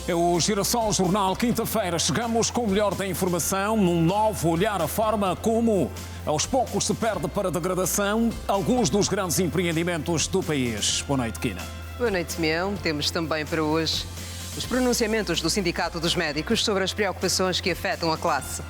É o Girassol Jornal, quinta-feira. Chegamos com o melhor da informação, num novo olhar à forma como aos poucos se perde para a degradação alguns dos grandes empreendimentos do país. Boa noite, Quina. Boa noite, Mião. Temos também para hoje os pronunciamentos do Sindicato dos Médicos sobre as preocupações que afetam a classe.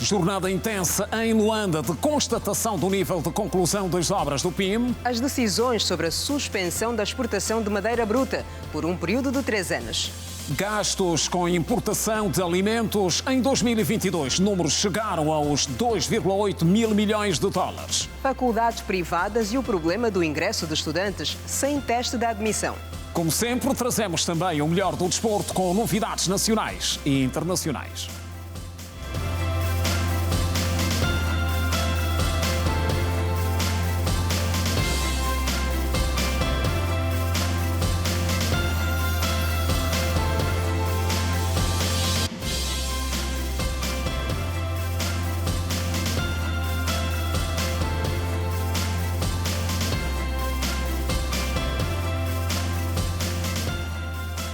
Jornada intensa em Luanda de constatação do nível de conclusão das obras do PIM. As decisões sobre a suspensão da exportação de madeira bruta por um período de 3 anos. Gastos com importação de alimentos em 2022. Números chegaram aos 2,8 mil milhões de dólares. Faculdades privadas e o problema do ingresso de estudantes sem teste de admissão. Como sempre, trazemos também o melhor do desporto com novidades nacionais e internacionais.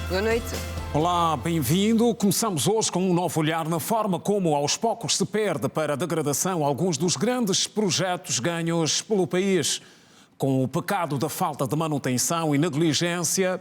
Boa noite. Olá, bem-vindo. Começamos hoje com um novo olhar na forma como aos poucos se perde para a degradação alguns dos grandes projetos ganhos pelo país, com o pecado da falta de manutenção e negligência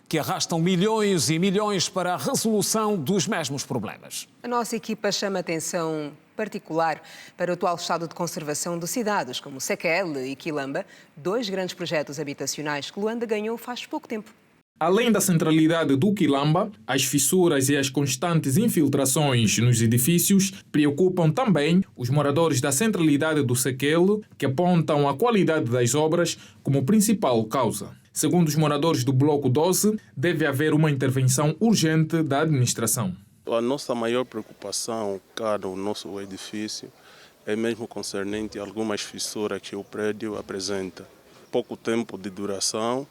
que arrastam milhões e milhões para a resolução dos mesmos problemas. A nossa equipa chama atenção particular para o atual estado de conservação de cidades como Sekele e Quilamba, 2 grandes projetos habitacionais que Luanda ganhou faz pouco tempo. Além da centralidade do Quilamba, as fissuras e as constantes infiltrações nos edifícios preocupam também os moradores da centralidade do Sekele, que apontam a qualidade das obras como principal causa. Segundo os moradores do Bloco 12, deve haver uma intervenção urgente da administração. A nossa maior preocupação, cá no nosso edifício, é mesmo concernente a algumas fissuras que o prédio apresenta. Pouco tempo de duração.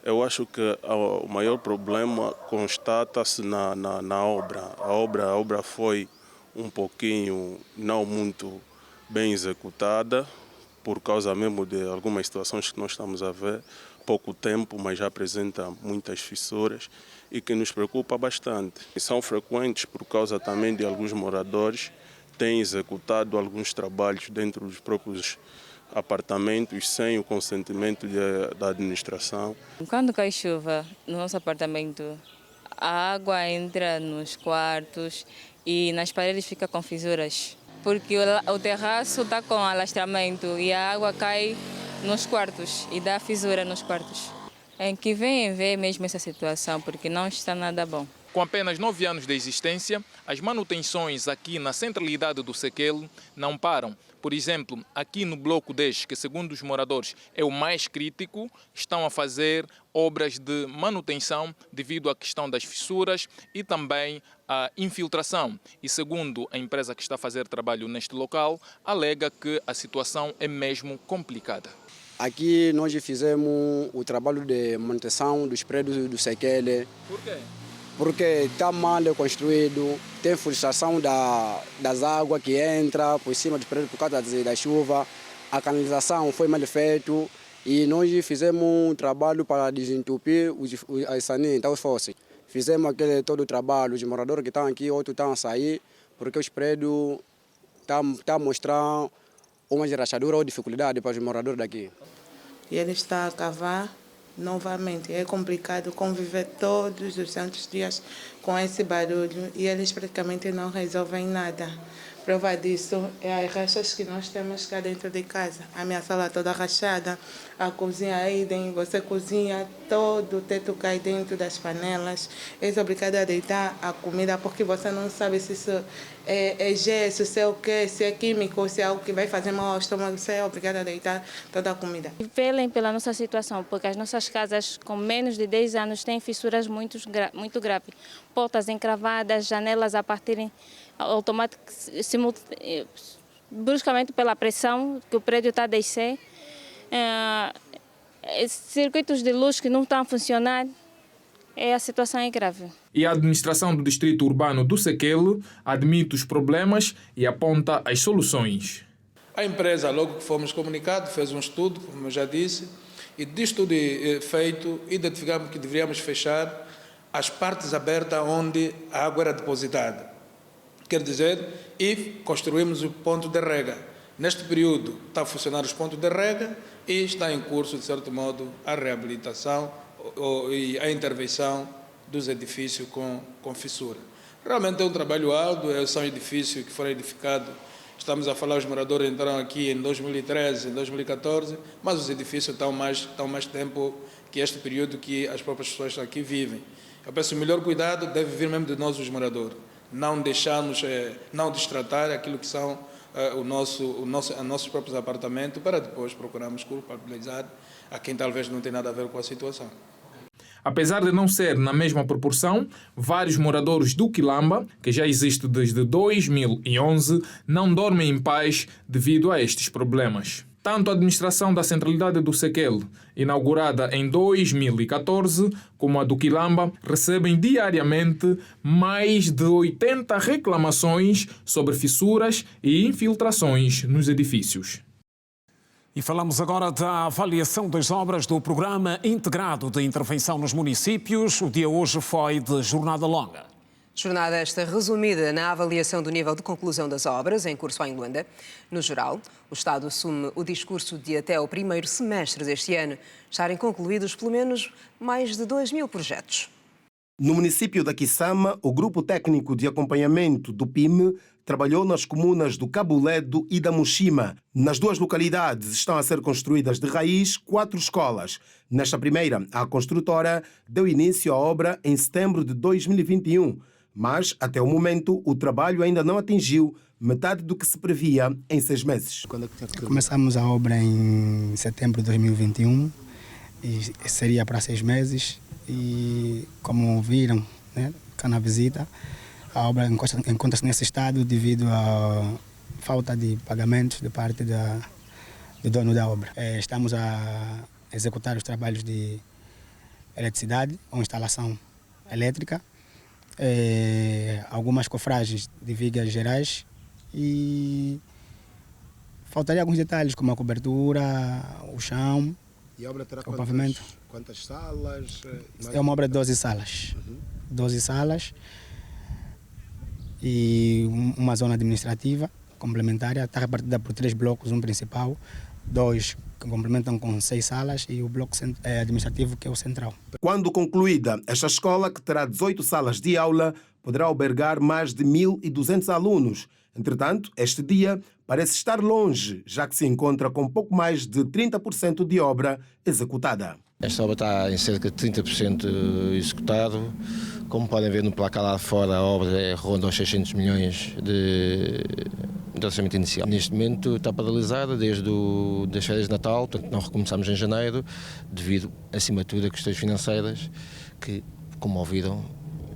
Eu acho que o maior problema constata-se na obra. A obra foi um pouquinho, não muito bem executada, por causa mesmo de algumas situações que nós estamos a ver. Pouco tempo, mas já apresenta muitas fissuras e que nos preocupa bastante. E são frequentes por causa também de alguns moradores que têm executado alguns trabalhos dentro dos próprios apartamentos sem o consentimento da administração. Quando cai chuva no nosso apartamento, a água entra nos quartos e nas paredes fica com fissuras, porque o terraço está com alastramento e a água cai nos quartos e dá fissura nos quartos. Em que vem ver mesmo essa situação, porque não está nada bom. Com apenas 9 anos de existência, as manutenções aqui na centralidade do Sekele não param. Por exemplo, aqui no Bloco 10, que segundo os moradores é o mais crítico, estão a fazer obras de manutenção devido à questão das fissuras e também à infiltração. E segundo a empresa que está a fazer trabalho neste local, alega que a situação é mesmo complicada. Aqui nós fizemos o trabalho de manutenção dos prédios do Sekele. Por quê? Porque está mal construído, tem frustração das águas que entram por cima dos prédios por causa da chuva, a canalização foi mal feita e nós fizemos um trabalho para desentupir as saneamentos fósseis. Fizemos todo o trabalho, os moradores que estão aqui, outros estão a sair, porque os prédios estão a mostrar uma rachadura ou dificuldade para os moradores daqui. E ele está a cavar novamente. É complicado conviver todos os santos dias com esse barulho e eles praticamente não resolvem nada. Prova disso é as rachas que nós temos cá dentro de casa. A minha sala toda rachada, a cozinha aí dentro, você cozinha, todo o teto cai dentro das panelas. És obrigado a deitar a comida porque você não sabe se isso é gesso, se é o quê, se é químico, se é algo que vai fazer mal ao estômago. Você é obrigado a deitar toda a comida. Velem pela nossa situação, porque as nossas casas com menos de 10 anos têm fissuras muito graves. Portas encravadas, janelas a partirem bruscamente pela pressão que o prédio está a descer, circuitos de luz que não estão a funcionar, a situação é grave. E a administração do distrito urbano do Sekele admite os problemas e aponta as soluções. A empresa, logo que fomos comunicados, fez um estudo, como eu já disse, e disto tudo feito, identificamos que deveríamos fechar as partes abertas onde a água era depositada. Quer dizer, e construímos o ponto de rega. Neste período está a funcionar os pontos de rega e está em curso, de certo modo, a reabilitação e a intervenção dos edifícios com fissura. Realmente é um trabalho árduo, são edifícios que foram edificados. Estamos a falar, os moradores entraram aqui em 2013, em 2014, mas os edifícios estão mais tempo que este período que as próprias pessoas aqui vivem. Eu penso que o melhor cuidado deve vir mesmo de nós, os moradores. Não deixarmos, não destratar aquilo que são nossos próprios apartamentos, para depois procurarmos culpabilizar a quem talvez não tem nada a ver com a situação. Apesar de não ser na mesma proporção, vários moradores do Quilamba, que já existe desde 2011, não dormem em paz devido a estes problemas. Tanto a administração da centralidade do Sequel, inaugurada em 2014, como a do Quilamba, recebem diariamente mais de 80 reclamações sobre fissuras e infiltrações nos edifícios. E falamos agora da avaliação das obras do Programa Integrado de Intervenção nos Municípios. O dia hoje foi de jornada longa. Jornada esta resumida na avaliação do nível de conclusão das obras em curso em Luanda. No geral, o Estado assume o discurso de até o primeiro semestre deste ano estarem concluídos pelo menos mais de 2.000 projetos. No município da Kissama, o Grupo Técnico de Acompanhamento do PIME trabalhou nas comunas do Cabo Ledo e da Mushima. Nas duas localidades estão a ser construídas de raiz 4 escolas. Nesta primeira, a construtora deu início à obra em setembro de 2021, mas, até o momento, o trabalho ainda não atingiu metade do que se previa em 6 meses. Começamos a obra em setembro de 2021 e seria para 6 meses. E, como viram, né, cá na visita, a obra encontra-se nesse estado devido à falta de pagamentos de parte do dono da obra. Estamos a executar os trabalhos de eletricidade ou instalação elétrica, algumas cofragens de vigas gerais e faltaria alguns detalhes como a cobertura, o chão. E a obra terá o pavimento. Quantas salas? É uma obra de 12 salas. 12 salas e uma zona administrativa complementar. Está repartida por 3 blocos, um principal, 2 que complementam com 6 salas e o bloco administrativo, que é o central. Quando concluída, esta escola, que terá 18 salas de aula, poderá albergar mais de 1.200 alunos. Entretanto, este dia parece estar longe, já que se encontra com pouco mais de 30% de obra executada. Esta obra está em cerca de 30% executado. Como podem ver no placar lá fora, a obra ronda aos 600 milhões de orçamento inicial. Neste momento está paralisada desde as férias de Natal, portanto não recomeçamos em janeiro, devido, acima de tudo, a questões financeiras que, como ouviram,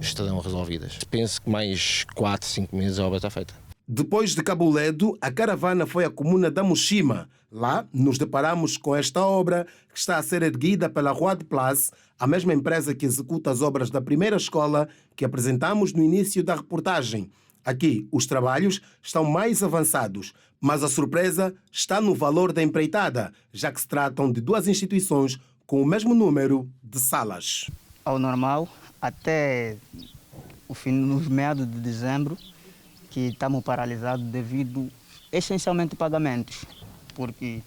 estarão resolvidas. Penso que mais 4, 5 meses a obra está feita. Depois de Cabo Ledo, a caravana foi à comuna da Mushima. Lá, nos deparamos com esta obra que está a ser erguida pela Road Plus, a mesma empresa que executa as obras da primeira escola que apresentamos no início da reportagem. Aqui, os trabalhos estão mais avançados, mas a surpresa está no valor da empreitada, já que se tratam de 2 instituições com o mesmo número de salas. Ao normal, até o fim, nos meados de dezembro, que estamos paralisados devido essencialmente a pagamentos, porque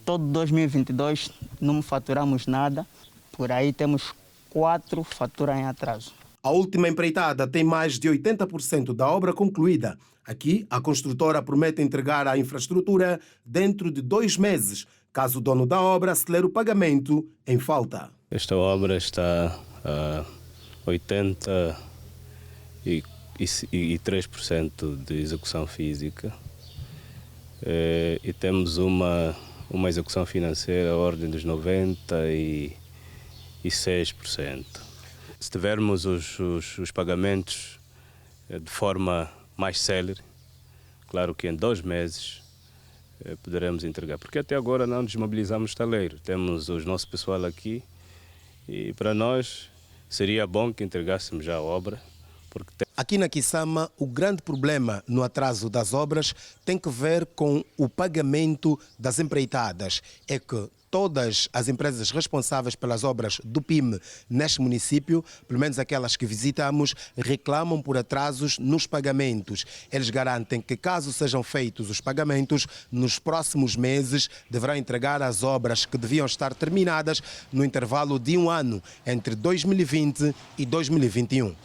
todo 2022 não faturamos nada, por aí temos 4 faturas em atraso. A última empreitada tem mais de 80% da obra concluída. Aqui, a construtora promete entregar a infraestrutura dentro de 2 meses, caso o dono da obra acelere o pagamento em falta. Esta obra está a 83% de execução física e temos uma execução financeira à ordem dos 96%. Se tivermos os pagamentos de forma mais célere, claro que em 2 meses poderemos entregar, porque até agora não desmobilizamos o estaleiro. Temos o nosso pessoal aqui e para nós seria bom que entregássemos já a obra. Aqui na Kissama, o grande problema no atraso das obras tem que ver com o pagamento das empreitadas. É que todas as empresas responsáveis pelas obras do PIM neste município, pelo menos aquelas que visitamos, reclamam por atrasos nos pagamentos. Eles garantem que, caso sejam feitos os pagamentos, nos próximos meses deverão entregar as obras que deviam estar terminadas no intervalo de 1 ano, entre 2020 e 2021.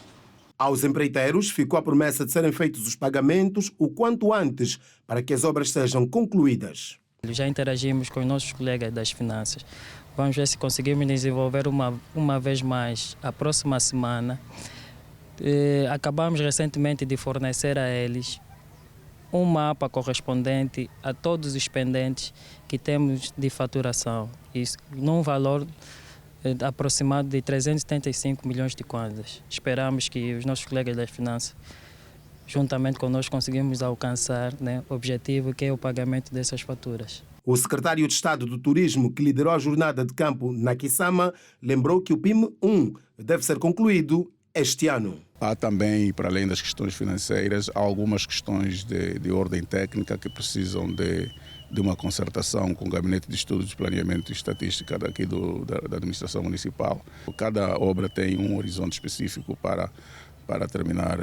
Aos empreiteiros ficou a promessa de serem feitos os pagamentos o quanto antes para que as obras sejam concluídas. Já interagimos com os nossos colegas das finanças. Vamos ver se conseguimos desenvolver uma vez mais a próxima semana. Acabamos recentemente de fornecer a eles um mapa correspondente a todos os pendentes que temos de faturação. Isso num valor aproximado de 375 milhões de kwanzas. Esperamos que os nossos colegas das finanças, juntamente conosco, conseguimos alcançar o objetivo, que é o pagamento dessas faturas. O secretário de Estado do Turismo, que liderou a jornada de campo na Kisama, lembrou que o PIM-1 deve ser concluído este ano. Há também, para além das questões financeiras, há algumas questões de ordem técnica que precisam de uma concertação com o Gabinete de Estudos de Planeamento e Estatística daqui da Administração Municipal. Cada obra tem um horizonte específico para terminar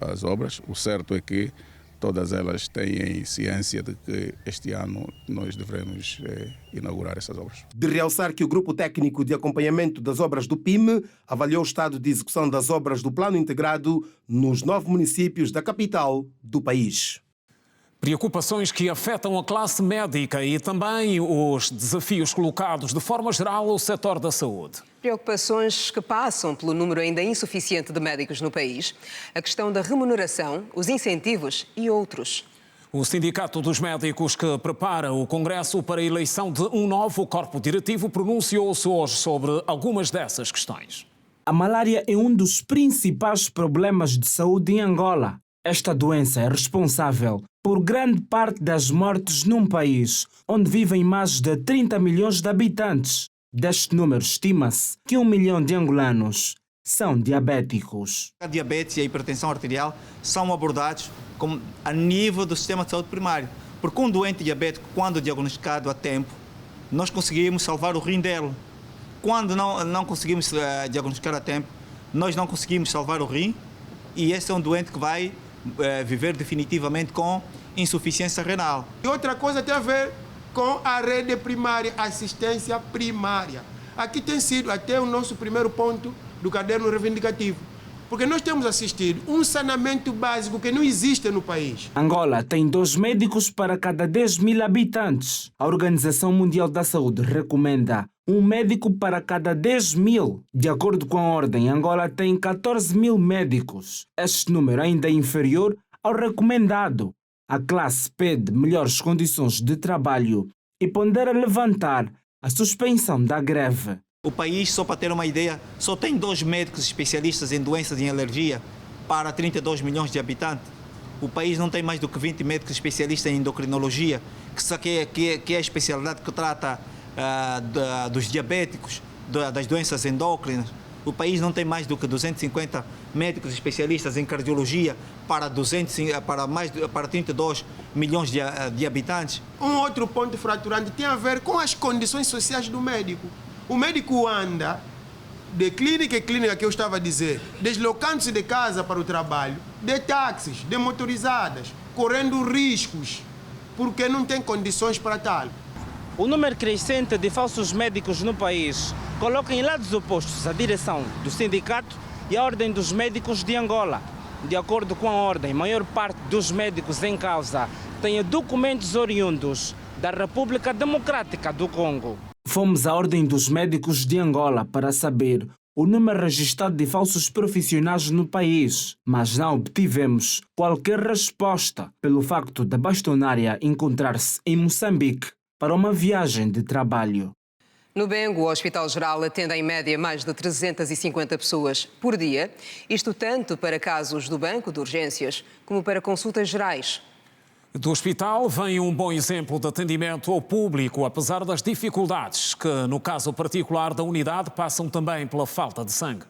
as obras. O certo é que todas elas têm ciência de que este ano nós devemos inaugurar essas obras. De realçar que o Grupo Técnico de Acompanhamento das Obras do PIM avaliou o estado de execução das obras do Plano Integrado nos 9 municípios da capital do país. Preocupações que afetam a classe médica e também os desafios colocados de forma geral ao setor da saúde. Preocupações que passam pelo número ainda insuficiente de médicos no país, a questão da remuneração, os incentivos e outros. O Sindicato dos Médicos, que prepara o Congresso para a eleição de um novo corpo diretivo, pronunciou-se hoje sobre algumas dessas questões. A malária é um dos principais problemas de saúde em Angola. Esta doença é responsável por grande parte das mortes num país onde vivem mais de 30 milhões de habitantes. Deste número, estima-se que 1 milhão de angolanos são diabéticos. A diabetes e a hipertensão arterial são abordados a nível do sistema de saúde primário. Porque um doente diabético, quando diagnosticado a tempo, nós conseguimos salvar o rim dele. Quando não conseguimos diagnosticar a tempo, nós não conseguimos salvar o rim, e esse é um doente que vai viver definitivamente com insuficiência renal. E outra coisa tem a ver com a rede primária, assistência primária. Aqui tem sido até o nosso primeiro ponto do caderno reivindicativo, porque nós temos assistido um saneamento básico que não existe no país. Angola tem 2 médicos para cada 10 mil habitantes. A Organização Mundial da Saúde recomenda 1 médico para cada 10 mil. De acordo com a ordem, Angola tem 14 mil médicos. Este número ainda é inferior ao recomendado. A classe pede melhores condições de trabalho e pondera levantar a suspensão da greve. O país, só para ter uma ideia, só tem 2 médicos especialistas em doenças e alergia para 32 milhões de habitantes. O país não tem mais do que 20 médicos especialistas em endocrinologia, que é a especialidade que trata dos diabéticos, das doenças endócrinas. O país não tem mais do que 250 médicos especialistas em cardiologia para 32 milhões de habitantes. Um outro ponto fraturante tem a ver com as condições sociais do médico. O médico anda de clínica em clínica, que eu estava a dizer, deslocando-se de casa para o trabalho, de táxis, de motorizadas, correndo riscos, porque não tem condições para tal. O número crescente de falsos médicos no país coloca em lados opostos a direção do sindicato e a Ordem dos Médicos de Angola. De acordo com a Ordem, a maior parte dos médicos em causa tem documentos oriundos da República Democrática do Congo. Fomos à Ordem dos Médicos de Angola para saber o número registrado de falsos profissionais no país, mas não obtivemos qualquer resposta pelo facto da bastonária encontrar-se em Moçambique para uma viagem de trabalho. No Bengo, o Hospital Geral atende em média mais de 350 pessoas por dia, isto tanto para casos do banco de urgências como para consultas gerais. Do hospital vem um bom exemplo de atendimento ao público, apesar das dificuldades que, no caso particular da unidade, passam também pela falta de sangue.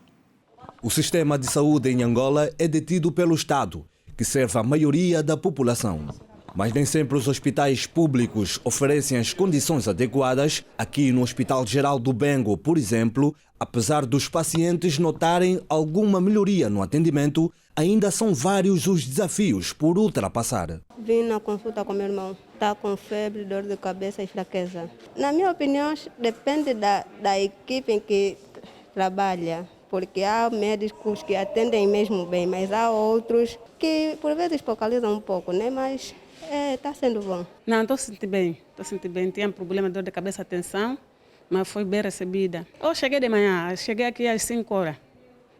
O sistema de saúde em Angola é detido pelo Estado, que serve a maioria da população. Mas nem sempre os hospitais públicos oferecem as condições adequadas. Aqui no Hospital Geral do Bengo, por exemplo, apesar dos pacientes notarem alguma melhoria no atendimento, ainda são vários os desafios por ultrapassar. Vim na consulta com meu irmão, está com febre, dor de cabeça e fraqueza. Na minha opinião, depende da equipe em que trabalha, porque há médicos que atendem mesmo bem, mas há outros que por vezes focalizam um pouco, né? Mas está sendo bom. Não, estou sentindo bem, Tinha problema de dor de cabeça, tensão, mas foi bem recebida. Eu cheguei de manhã, cheguei aqui às 5 horas.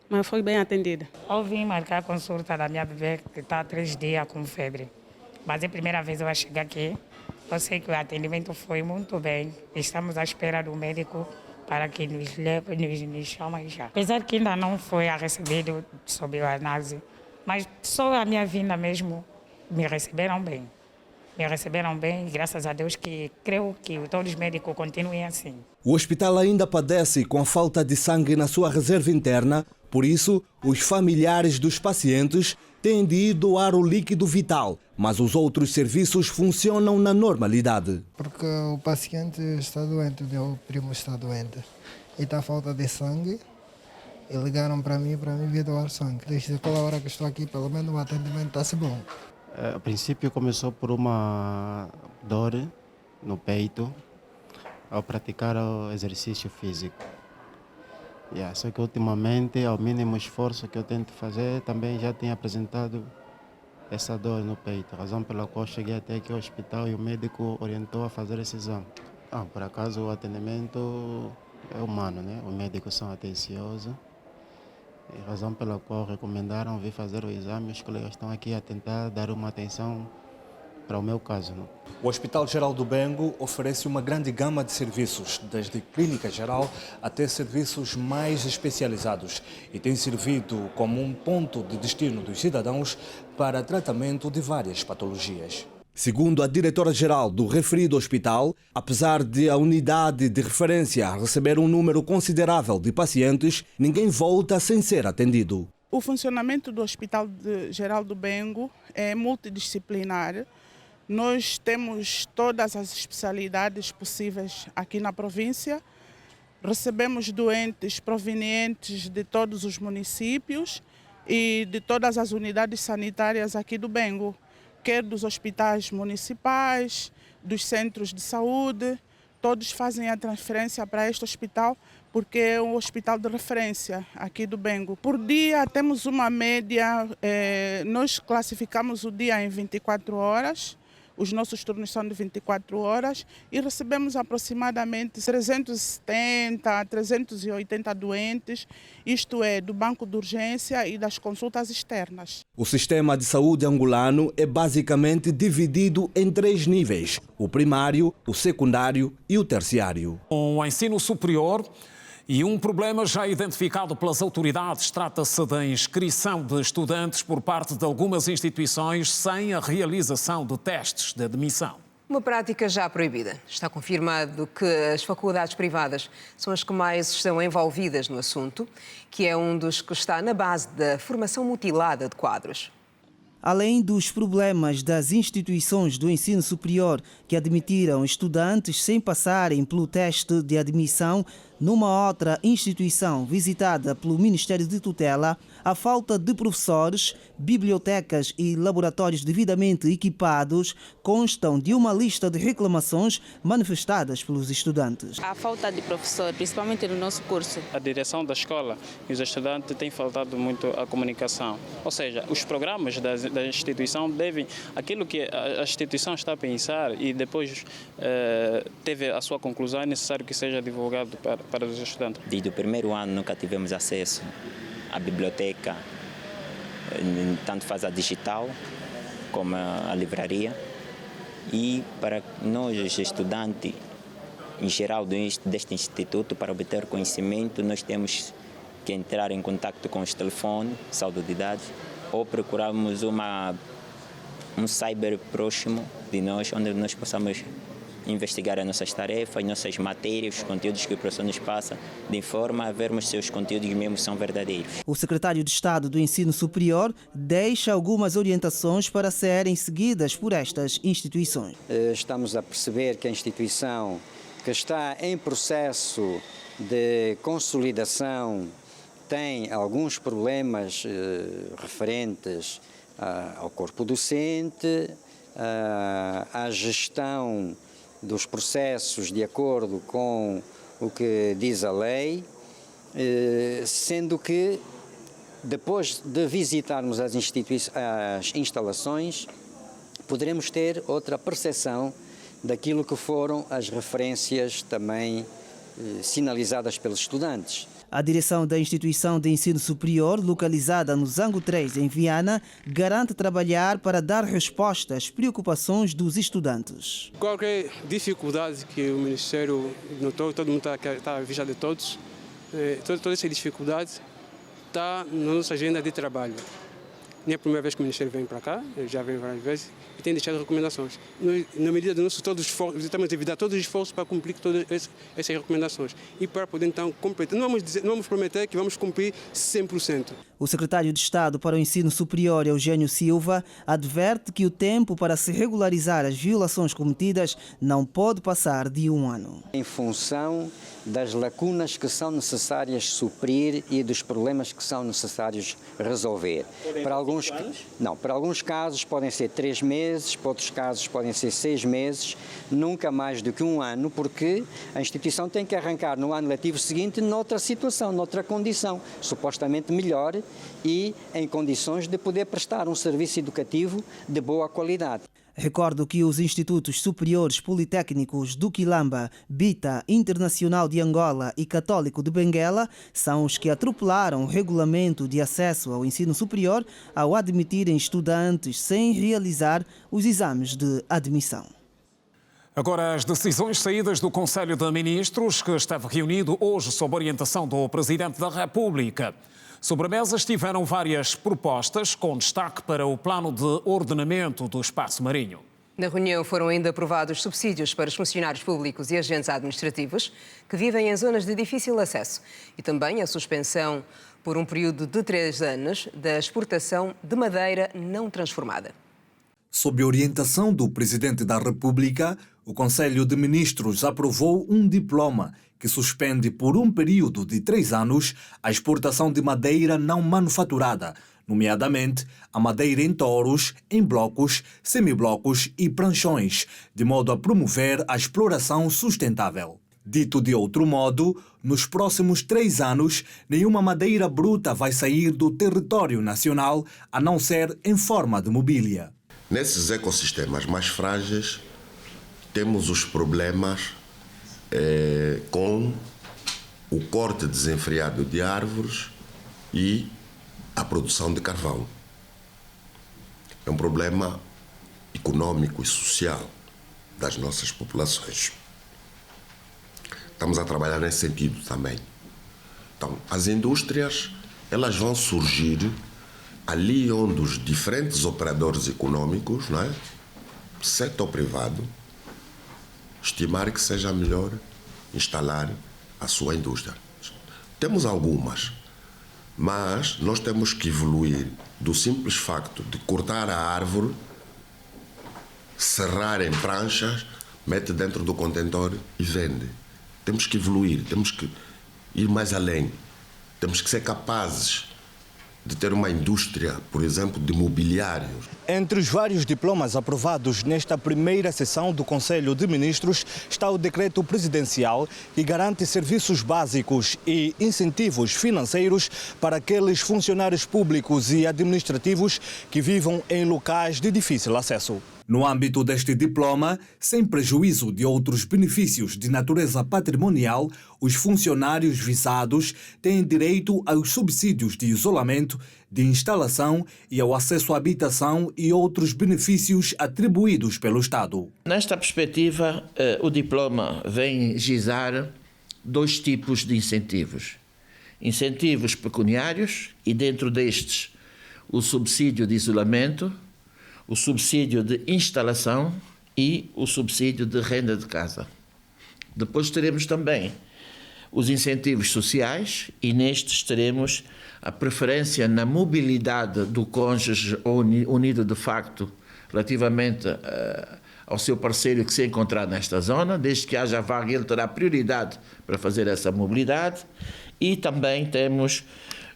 Mas foi bem atendida. Eu vim marcar a consulta da minha bebê, que está há 3 dias com febre. Mas é a primeira vez que eu vou chegar aqui. Eu sei que o atendimento foi muito bem. Estamos à espera do médico para que nos leve, nos chame já. Apesar que ainda não foi recebido sobre a análise, mas só a minha vinda mesmo me receberam bem. Me receberam bem, graças a Deus, que creio que todos os médicos continuem assim. O hospital ainda padece com a falta de sangue na sua reserva interna. Por isso, os familiares dos pacientes têm de ir doar o líquido vital, mas os outros serviços funcionam na normalidade. Porque o paciente está doente, o primo está doente e está falta de sangue. E ligaram para mim vir doar sangue. Desde aquela hora que estou aqui, pelo menos o atendimento está-se bom. A princípio começou por uma dor no peito ao praticar o exercício físico. Só que ultimamente, ao mínimo esforço que eu tento fazer, também já tinha apresentado essa dor no peito, razão pela qual cheguei até aqui ao hospital e o médico orientou a fazer esse exame. Por acaso o atendimento é humano, né? Os médicos são atenciosos, razão pela qual recomendaram vir fazer o exame. Os colegas estão aqui a tentar dar uma atenção para o meu caso. Né? O Hospital Geral do Bengo oferece uma grande gama de serviços, desde clínica geral até serviços mais especializados, e tem servido como um ponto de destino dos cidadãos para tratamento de várias patologias. Segundo a diretora-geral do referido hospital, apesar de a unidade de referência receber um número considerável de pacientes, ninguém volta sem ser atendido. O funcionamento do Hospital Geral do Bengo é multidisciplinar. Nós temos todas as especialidades possíveis aqui na província. Recebemos doentes provenientes de todos os municípios e de todas as unidades sanitárias aqui do Bengo, quer dos hospitais municipais, dos centros de saúde. Todos fazem a transferência para este hospital porque é um hospital de referência aqui do Bengo. Por dia temos uma média, nós classificamos o dia em 24 horas. Os nossos turnos são de 24 horas e recebemos aproximadamente 370 a 380 doentes, isto é, do banco de urgência e das consultas externas. O sistema de saúde angolano é basicamente dividido em 3 níveis: o primário, o secundário e o terciário. O ensino superior. E um problema já identificado pelas autoridades, trata-se da inscrição de estudantes por parte de algumas instituições sem a realização de testes de admissão. Uma prática já proibida. Está confirmado que as faculdades privadas são as que mais estão envolvidas no assunto, que é um dos que está na base da formação mutilada de quadros. Além dos problemas das instituições do ensino superior que admitiram estudantes sem passarem pelo teste de admissão, numa outra instituição visitada pelo Ministério de Tutela, a falta de professores, bibliotecas e laboratórios devidamente equipados constam de uma lista de reclamações manifestadas pelos estudantes. A falta de professor, principalmente no nosso curso. A direção da escola e os estudantes têm faltado muito a comunicação. Ou seja, os programas da instituição devem, aquilo que a instituição está a pensar e depois teve a sua conclusão, é necessário que seja divulgado para os estudantes. Desde o primeiro ano nunca tivemos acesso à biblioteca, tanto faz a digital como a livraria. E para nós, os estudantes, em geral, deste instituto, para obter conhecimento, nós temos que entrar em contato com os telefones, saúde de dados, ou procurarmos um cyber próximo de nós, onde nós possamos investigar as nossas tarefas, nossas matérias, os conteúdos que o professor nos passa, de forma a vermos se os conteúdos mesmo são verdadeiros. O secretário de Estado do Ensino Superior deixa algumas orientações para serem seguidas por estas instituições. Estamos a perceber que a instituição que está em processo de consolidação tem alguns problemas referentes ao corpo docente, à gestão dos processos de acordo com o que diz a lei, sendo que depois de visitarmos as instalações, poderemos ter outra percepção daquilo que foram as referências também sinalizadas pelos estudantes. A direção da instituição de ensino superior, localizada no Zango 3, em Viana, garante trabalhar para dar resposta às preocupações dos estudantes. Qualquer dificuldade que o Ministério notou, todo mundo está a vista de todos, toda essa dificuldade está na nossa agenda de trabalho. Nem é a primeira vez que o Ministério vem para cá, ele já veio várias vezes e tem deixado recomendações. Na medida do nosso todo esforço, estamos a evitar todos os esforços para cumprir todas essas recomendações e para poder então completar. Não vamos prometer que vamos cumprir 100%. O secretário de Estado para o Ensino Superior, Eugênio Silva, adverte que o tempo para se regularizar as violações cometidas não pode passar de 1 ano. Em função das lacunas que são necessárias suprir e dos problemas que são necessários resolver. Para alguns casos podem ser 3 meses, para outros casos podem ser 6 meses, nunca mais do que 1 ano, porque a instituição tem que arrancar no ano letivo seguinte noutra situação, noutra condição, supostamente melhor e em condições de poder prestar um serviço educativo de boa qualidade. Recordo que os Institutos Superiores Politécnicos do Quilamba, Bita, Internacional de Angola e Católico de Benguela são os que atropelaram o regulamento de acesso ao ensino superior ao admitirem estudantes sem realizar os exames de admissão. Agora, as decisões saídas do Conselho de Ministros, que esteve reunido hoje sob orientação do Presidente da República. Sobre a mesa estiveram várias propostas, com destaque para o plano de ordenamento do espaço marinho. Na reunião foram ainda aprovados subsídios para os funcionários públicos e agentes administrativos que vivem em zonas de difícil acesso e também a suspensão por um período de 3 anos da exportação de madeira não transformada. Sob orientação do Presidente da República, o Conselho de Ministros aprovou um diploma que suspende por um período de 3 anos a exportação de madeira não manufaturada, nomeadamente a madeira em touros, em blocos, semiblocos e pranchões, de modo a promover a exploração sustentável. Dito de outro modo, nos próximos 3 anos, nenhuma madeira bruta vai sair do território nacional, a não ser em forma de mobília. Nesses ecossistemas mais frágeis, temos os problemas com o corte desenfreado de árvores e a produção de carvão. É um problema econômico e social das nossas populações. Estamos a trabalhar nesse sentido também. Então, as indústrias, elas vão surgir ali onde os diferentes operadores econômicos, não é? Setor privado, estimar que seja melhor instalar a sua indústria. Temos algumas, mas nós temos que evoluir do simples facto de cortar a árvore, serrar em pranchas, mete dentro do contentor e vende. Temos que evoluir, temos que ir mais além. Temos que ser capazes de ter uma indústria, por exemplo, de mobiliários. Entre os vários diplomas aprovados nesta primeira sessão do Conselho de Ministros está o decreto presidencial que garante serviços básicos e incentivos financeiros para aqueles funcionários públicos e administrativos que vivam em locais de difícil acesso. No âmbito deste diploma, sem prejuízo de outros benefícios de natureza patrimonial, os funcionários visados têm direito aos subsídios de isolamento, de instalação e ao acesso à habitação e outros benefícios atribuídos pelo Estado. Nesta perspectiva, o diploma vem gizar 2 tipos de incentivos. Incentivos pecuniários e, dentro destes, o subsídio de isolamento, o subsídio de instalação e o subsídio de renda de casa. Depois teremos também os incentivos sociais e nestes teremos a preferência na mobilidade do cônjuge unido de facto relativamente ao seu parceiro que se encontrar nesta zona, desde que haja vaga ele terá prioridade para fazer essa mobilidade e também temos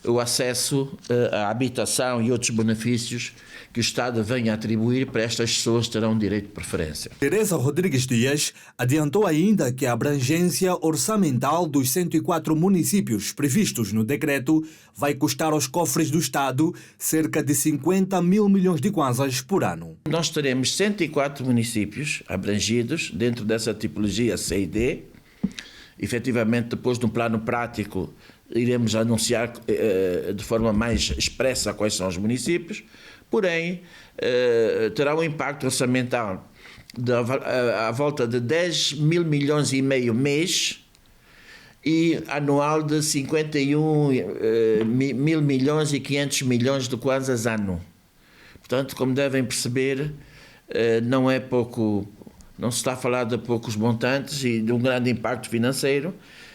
o acesso à habitação e outros benefícios que o Estado venha a atribuir para estas pessoas terão direito de preferência. Teresa Rodrigues Dias adiantou ainda que a abrangência orçamental dos 104 municípios previstos no decreto vai custar aos cofres do Estado cerca de 50 mil milhões de kwanzas por ano. Nós teremos 104 municípios abrangidos dentro dessa tipologia C e D. Efetivamente, depois de um plano prático, iremos anunciar de forma mais expressa quais são os municípios, porém, terá um impacto orçamental à volta de 10 mil milhões e meio mês e anual de 51 mil milhões e 500 milhões de kwanzas ano. Portanto, como devem perceber, não é pouco, não se está a falar de poucos montantes e de um grande impacto financeiro,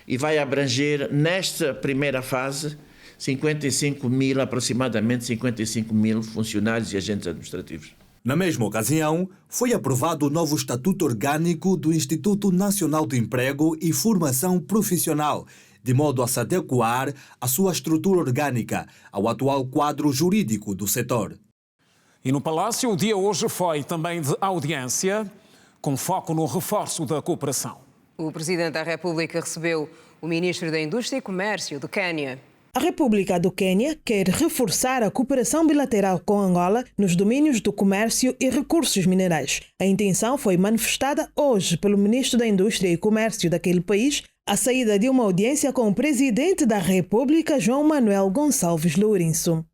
e vai abranger, nesta primeira fase, aproximadamente 55 mil funcionários e agentes administrativos. Na mesma ocasião, foi aprovado o novo Estatuto Orgânico do Instituto Nacional de Emprego e Formação Profissional, de modo a se adequar à sua estrutura orgânica ao atual quadro jurídico do setor. E no Palácio, o dia hoje foi também de audiência, com foco no reforço da cooperação. O Presidente da República recebeu o Ministro da Indústria e Comércio do Quênia. A República do Quênia quer reforçar a cooperação bilateral com Angola nos domínios do comércio e recursos minerais. A intenção foi manifestada hoje pelo Ministro da Indústria e Comércio daquele país, à saída de uma audiência com o Presidente da República, João Manuel Gonçalves Lourenço.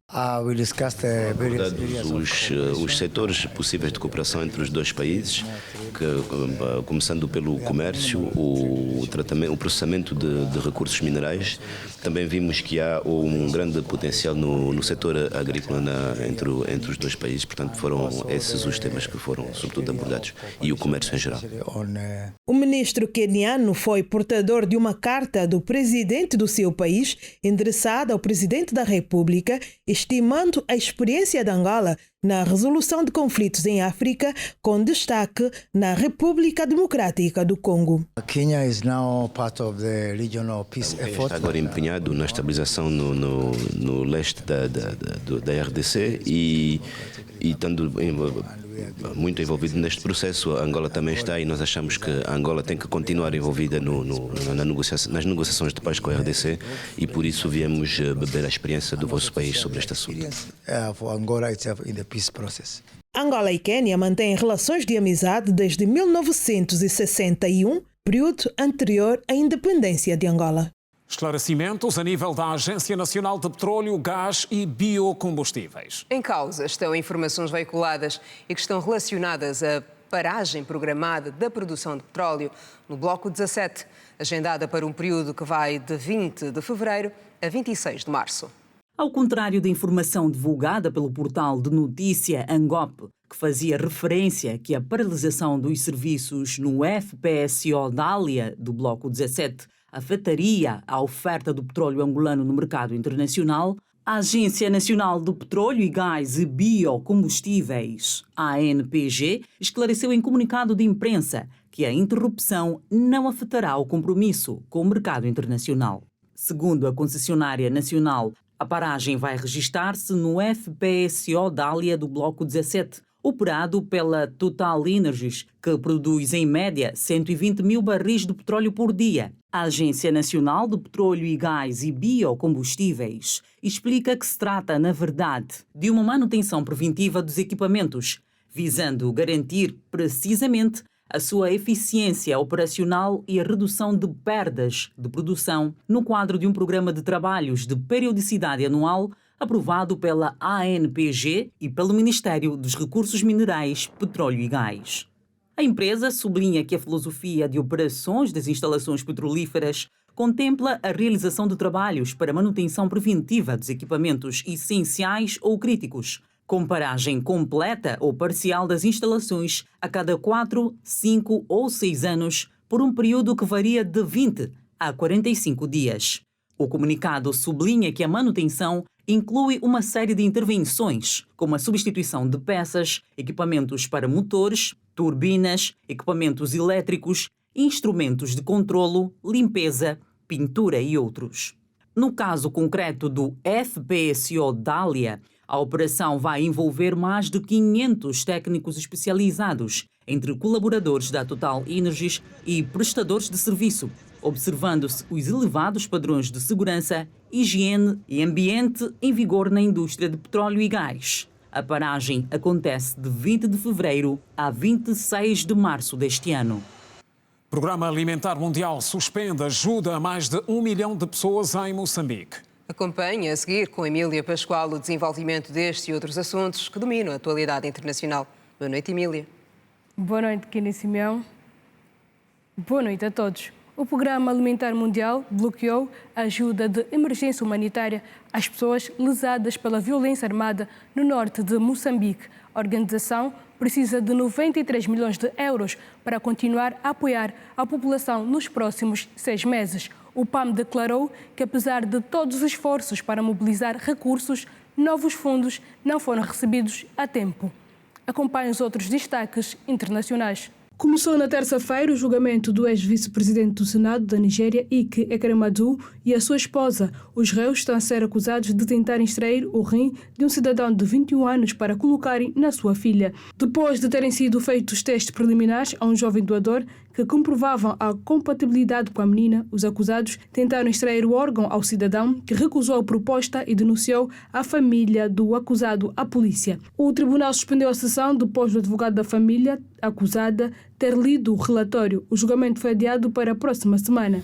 Os setores possíveis de cooperação entre os dois países, começando pelo comércio, o processamento de recursos minerais. Também vimos que há um grande potencial no setor agrícola entre os dois países, portanto foram esses os temas que foram sobretudo abordados, e o comércio em geral. O ministro queniano foi portador de uma carta do presidente do seu país, endereçada ao Presidente da República, estimando a experiência de Angola na resolução de conflitos em África, com destaque na República Democrática do Congo. Quênia está agora empenhado na estabilização no leste da RDC e estando muito envolvido neste processo. A Angola também está, e nós achamos que a Angola tem que continuar envolvida nas negociações de paz com a RDC, e por isso viemos beber a experiência do vosso país sobre este assunto. Angola e Quênia mantêm relações de amizade desde 1961, período anterior à independência de Angola. Esclarecimentos a nível da Agência Nacional de Petróleo, Gás e Biocombustíveis. Em causa estão informações veiculadas e que estão relacionadas à paragem programada da produção de petróleo no Bloco 17, agendada para um período que vai de 20 de fevereiro a 26 de março. Ao contrário da informação divulgada pelo portal de notícia Angop, que fazia referência que a paralisação dos serviços no FPSO Dália do Bloco 17 afetaria a oferta do petróleo angolano no mercado internacional, a Agência Nacional do Petróleo e Gás e Biocombustíveis, ANPG, esclareceu em comunicado de imprensa que a interrupção não afetará o compromisso com o mercado internacional. Segundo a concessionária nacional, a paragem vai registrar-se no FPSO Dália do Bloco 17, operado pela Total Energies, que produz em média 120 mil barris de petróleo por dia. A Agência Nacional do Petróleo e Gás e Biocombustíveis explica que se trata, na verdade, de uma manutenção preventiva dos equipamentos, visando garantir precisamente a sua eficiência operacional e a redução de perdas de produção no quadro de um programa de trabalhos de periodicidade anual aprovado pela ANPG e pelo Ministério dos Recursos Minerais, Petróleo e Gás. A empresa sublinha que a filosofia de operações das instalações petrolíferas contempla a realização de trabalhos para manutenção preventiva dos equipamentos essenciais ou críticos, com paragem completa ou parcial das instalações a cada 4, 5 ou 6 anos, por um período que varia de 20 a 45 dias. O comunicado sublinha que a manutenção inclui uma série de intervenções, como a substituição de peças, equipamentos para motores, turbinas, equipamentos elétricos, instrumentos de controlo, limpeza, pintura e outros. No caso concreto do FPSO Dália, a operação vai envolver mais de 500 técnicos especializados, entre colaboradores da Total Energies e prestadores de serviço, observando-se os elevados padrões de segurança, higiene e ambiente em vigor na indústria de petróleo e gás. A paragem acontece de 20 de fevereiro a 26 de março deste ano. O Programa Alimentar Mundial suspende ajuda a mais de 1 milhão de pessoas em Moçambique. Acompanhe a seguir com Emília Pascoal o desenvolvimento destes e outros assuntos que dominam a atualidade internacional. Boa noite, Emília. Boa noite, Kine Simeão. Boa noite a todos. O Programa Alimentar Mundial bloqueou a ajuda de emergência humanitária às pessoas lesadas pela violência armada no norte de Moçambique. A organização precisa de 93 milhões de euros para continuar a apoiar a população nos próximos 6 meses. O PAM declarou que, apesar de todos os esforços para mobilizar recursos, novos fundos não foram recebidos a tempo. Acompanhe os outros destaques internacionais. Começou na terça-feira o julgamento do ex-vice-presidente do Senado da Nigéria, Ike Ekweremadu, e a sua esposa. Os réus estão a ser acusados de tentarem extrair o rim de um cidadão de 21 anos para colocarem na sua filha. Depois de terem sido feitos testes preliminares a um jovem doador que comprovavam a compatibilidade com a menina, os acusados tentaram extrair o órgão ao cidadão, que recusou a proposta e denunciou a família do acusado à polícia. O tribunal suspendeu a sessão depois do advogado da família acusada ter lido o relatório. O julgamento foi adiado para a próxima semana.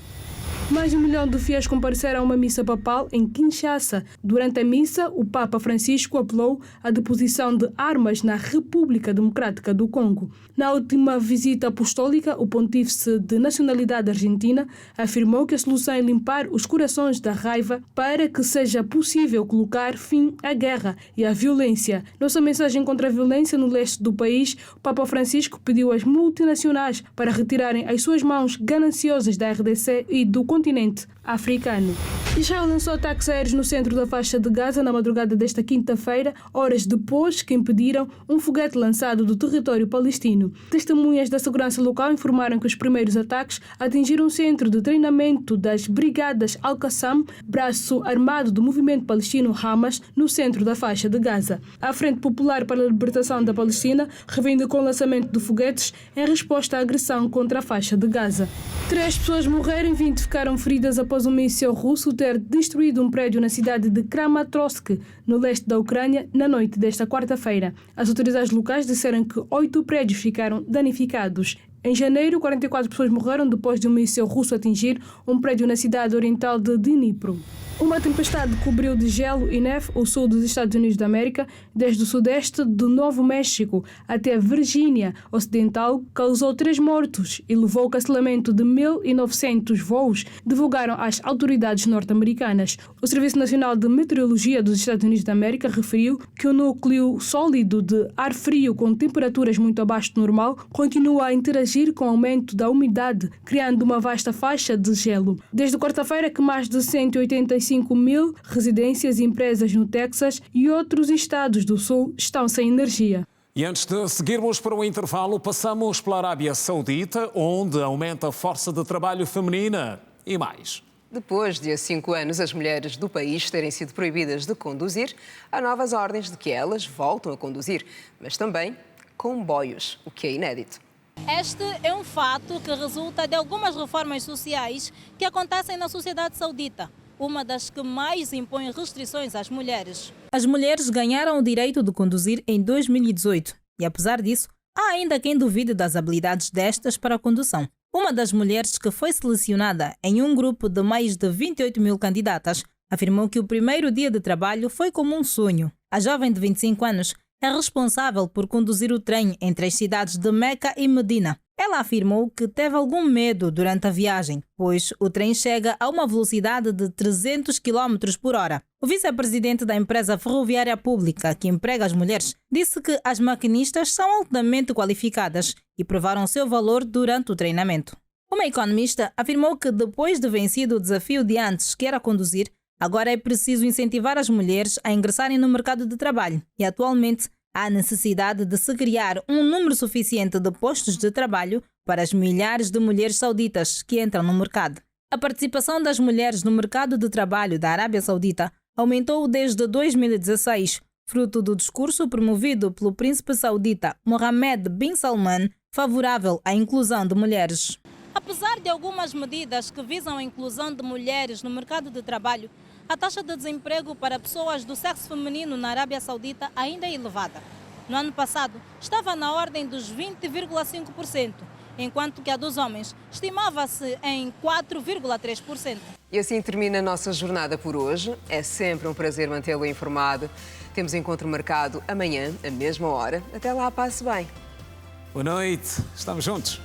Mais de 1 milhão de fiéis compareceram a uma missa papal em Kinshasa. Durante a missa, o Papa Francisco apelou à deposição de armas na República Democrática do Congo. Na última visita apostólica, o pontífice de nacionalidade argentina afirmou que a solução é limpar os corações da raiva para que seja possível colocar fim à guerra e à violência. Nossa mensagem contra a violência no leste do país, o Papa Francisco pediu às multinacionais para retirarem as suas mãos gananciosas da RDC e do continente africano. Israel lançou ataques aéreos no centro da faixa de Gaza na madrugada desta quinta-feira, horas depois que impediram um foguete lançado do território palestino. Testemunhas da segurança local informaram que os primeiros ataques atingiram o centro de treinamento das Brigadas Al-Qassam, braço armado do movimento palestino Hamas, no centro da faixa de Gaza. A Frente Popular para a Libertação da Palestina reivindicou o lançamento de foguetes em resposta à agressão contra a faixa de Gaza. 3 pessoas morreram e 20 ficaram feridas após um míssil russo ter destruído um prédio na cidade de Kramatorsk, no leste da Ucrânia, na noite desta quarta-feira. As autoridades locais disseram que 8 prédios ficaram danificados. Em janeiro, 44 pessoas morreram depois de um míssil russo atingir um prédio na cidade oriental de Dnipro. Uma tempestade cobriu de gelo e neve o sul dos Estados Unidos da América, desde o sudeste do Novo México até a Virgínia Ocidental, causou 3 mortos e levou ao cancelamento de 1.900 voos, divulgaram as autoridades norte-americanas. O Serviço Nacional de Meteorologia dos Estados Unidos da América referiu que o núcleo sólido de ar frio com temperaturas muito abaixo do normal continua a interagir com o aumento da umidade, criando uma vasta faixa de gelo. Desde quarta-feira que mais de 185 mil residências e empresas no Texas e outros estados do sul estão sem energia. E antes de seguirmos para o intervalo, passamos pela Arábia Saudita, onde aumenta a força de trabalho feminina e mais. Depois de há 5 anos as mulheres do país terem sido proibidas de conduzir, há novas ordens de que elas voltam a conduzir, mas também comboios, o que é inédito. Este é um fato que resulta de algumas reformas sociais que acontecem na sociedade saudita, uma das que mais impõe restrições às mulheres. As mulheres ganharam o direito de conduzir em 2018 e, apesar disso, há ainda quem duvide das habilidades destas para a condução. Uma das mulheres que foi selecionada em um grupo de mais de 28 mil candidatas afirmou que o primeiro dia de trabalho foi como um sonho. A jovem de 25 anos é responsável por conduzir o trem entre as cidades de Meca e Medina. Ela afirmou que teve algum medo durante a viagem, pois o trem chega a uma velocidade de 300 km por hora. O vice-presidente da empresa ferroviária pública, que emprega as mulheres, disse que as maquinistas são altamente qualificadas e provaram seu valor durante o treinamento. Uma economista afirmou que depois de vencido o desafio de antes, que era conduzir, agora é preciso incentivar as mulheres a ingressarem no mercado de trabalho e, atualmente, há necessidade de se criar um número suficiente de postos de trabalho para as milhares de mulheres sauditas que entram no mercado. A participação das mulheres no mercado de trabalho da Arábia Saudita aumentou desde 2016, fruto do discurso promovido pelo príncipe saudita Mohammed bin Salman, favorável à inclusão de mulheres. Apesar de algumas medidas que visam a inclusão de mulheres no mercado de trabalho, a taxa de desemprego para pessoas do sexo feminino na Arábia Saudita ainda é elevada. No ano passado, estava na ordem dos 20,5%, enquanto que a dos homens estimava-se em 4,3%. E assim termina a nossa jornada por hoje. É sempre um prazer mantê-lo informado. Temos encontro marcado amanhã, à mesma hora. Até lá, passe bem. Boa noite. Estamos juntos.